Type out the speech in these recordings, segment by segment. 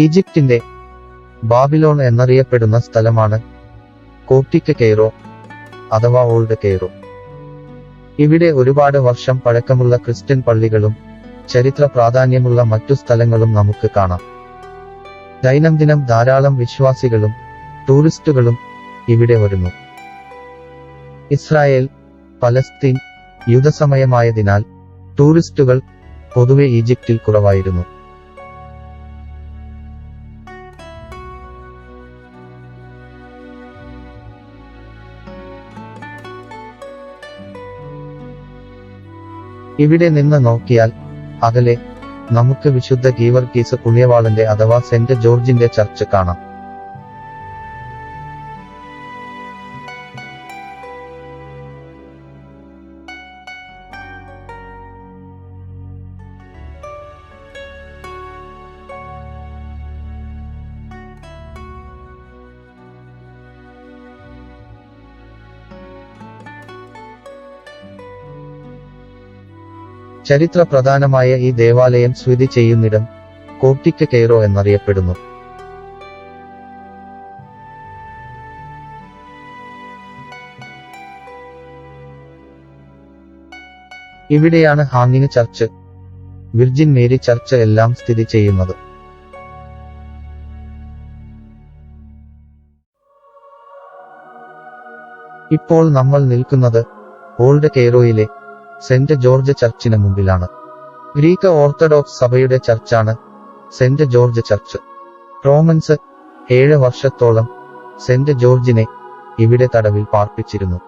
ഈജിപ്തിന്റെ ബാബിലോൺ എന്നറിയപ്പെടുന്ന സ്ഥലമാണ് കോപ്റ്റിക് കെയ്റോ അഥവാ ഓൾഡ് കെയ്റോ. ഇവിടെ ഒരുപാട് വർഷം പഴക്കമുള്ള ക്രിസ്ത്യൻ പള്ളികളും ചരിത്ര പ്രാധാന്യമുള്ള മറ്റു സ്ഥലങ്ങളും നമുക്ക് കാണാം. ദൈനംദിനം ധാരാളം വിശ്വാസികളും ടൂറിസ്റ്റുകളും ഇവിടെ വരുന്നു. ഇസ്രായേൽ, പലസ്തീൻ യുദ്ധസമയമായതിനാൽ ടൂറിസ്റ്റുകൾ പൊതുവെ ഈജിപ്തിൽ കുറവായിരുന്നു. ഇവിടെ നിന്ന് നോക്കിയാൽ അകലെ നമുക്ക് വിശുദ്ധ ഗീവർഗീസ് പുണ്യവാളന്റെ അഥവാ സെന്റ് ജോർജിന്റെ ചർച്ച് കാണാം. ചരിത്ര പ്രധാനമായ ഈ ദേവാലയം സ്ഥിതി ചെയ്യുന്നിടം കോപ്റ്റിക് കെയ്റോ എന്നറിയപ്പെടുന്നു. ഇവിടെയാണ് ഹാങ്ങിങ് ചർച്ച്, വിർജിൻ മേരി ചർച്ച് എല്ലാം സ്ഥിതി ചെയ്യുന്നത്. ഇപ്പോൾ നമ്മൾ നിൽക്കുന്നത് ഓൾഡ് കെയ്റോയിലെ സെന്റ് ജോർജ് ചർച്ചിന് മുമ്പിലാണ്. ഗ്രീക്ക് ഓർത്തഡോക്സ് സഭയുടെ ചർച്ചാണ് സെന്റ് ജോർജ് ചർച്ച്. റോമൻസ് 7 വർഷത്തോളം സെന്റ് ജോർജിനെ ഇവിടെ തടവിൽ പാർപ്പിച്ചിരുന്നു.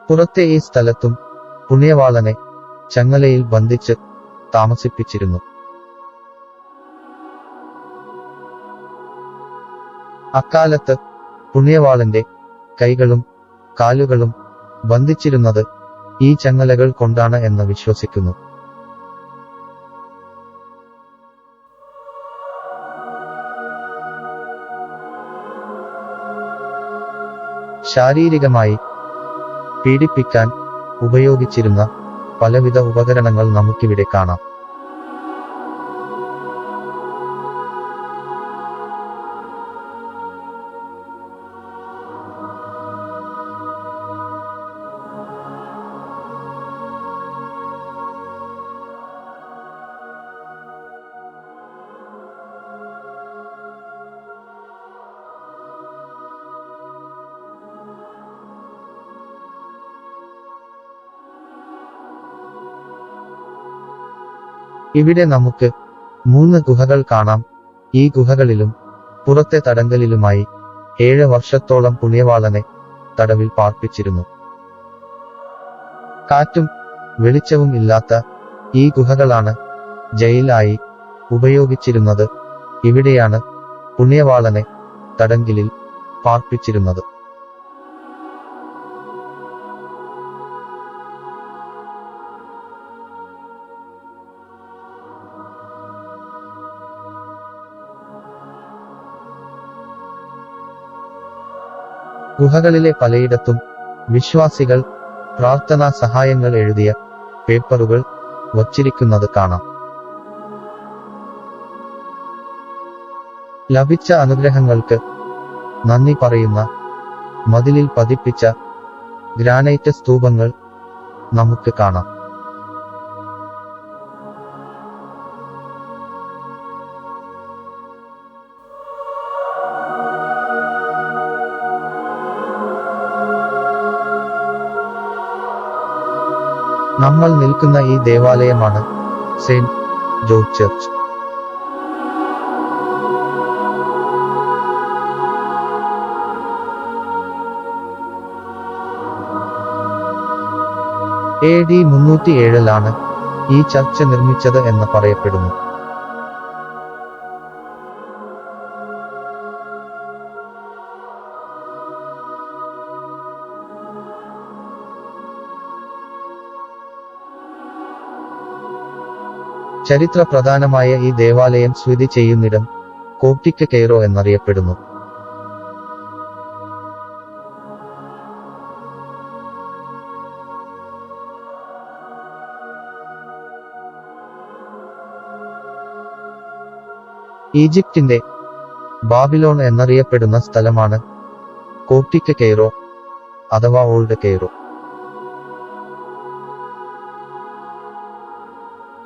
പുറത്തെ ഈ സ്ഥലത്തും പുണ്യവാളനെ ചങ്ങലയിൽ ബന്ധിച്ച് താമസിപ്പിച്ചിരുന്നു. അക്കാലത്ത് പുണ്യവാളന്റെ കൈകളും കാലുകളും ബന്ധിച്ചിരുന്നത് ഈ ചങ്ങലകൾ കൊണ്ടാണ് എന്ന് വിശ്വസിക്കുന്നു. ശാരീരികമായി പീഡിപ്പിക്കാൻ ഉപയോഗിച്ചിരുന്ന പലവിധ ഉപകരണങ്ങൾ നമുക്കിവിടെ കാണാം. ഇവിടെ നമുക്ക് 3 ഗുഹകൾ കാണാം. ഈ ഗുഹകളിലും പുറത്തെ തടങ്കലിലുമായി 7 വർഷത്തോളം പുണ്യവാളനെ തടവിൽ പാർപ്പിച്ചിരുന്നു. കാറ്റും വെളിച്ചവും ഇല്ലാത്ത ഈ ഗുഹകളാണ് ജയിലായി ഉപയോഗിച്ചിരുന്നത്. ഇവിടെയാണ് പുണ്യവാളനെ തടങ്കലിൽ പാർപ്പിച്ചിരുന്നത്. ഗുഹകളിലെ പലയിടത്തും വിശ്വാസികൾ പ്രാർത്ഥനാ സഹായങ്ങൾ എഴുതിയ പേപ്പറുകൾ വച്ചിരിക്കുന്നത് കാണാം. ലഭിച്ച അനുഗ്രഹങ്ങൾക്ക് നന്ദി പറയുന്ന മതിലിൽ പതിപ്പിച്ച ഗ്രാനൈറ്റ് സ്തൂപങ്ങൾ നമുക്ക് കാണാം. നമ്മൾ നിൽക്കുന്ന ഈ ദേവാലയമാണ് സെന്റ് ജോർജ് ചർച്ച്. AD 307 ഈ ചർച്ച് നിർമ്മിച്ചത് എന്ന് പറയപ്പെടുന്നു. ചരിത്ര പ്രധാനമായ ഈ ദേവാലയം സ്ഥിതി ചെയ്യുന്നിടം കോപ്റ്റിക് കെയ്റോ എന്നറിയപ്പെടുന്നു. ഈജിപ്തിന്റെ ബാബിലോൺ എന്നറിയപ്പെടുന്ന സ്ഥലമാണ് കോപ്റ്റിക് കെയ്റോ അഥവാ ഓൾഡ് കെയ്റോ.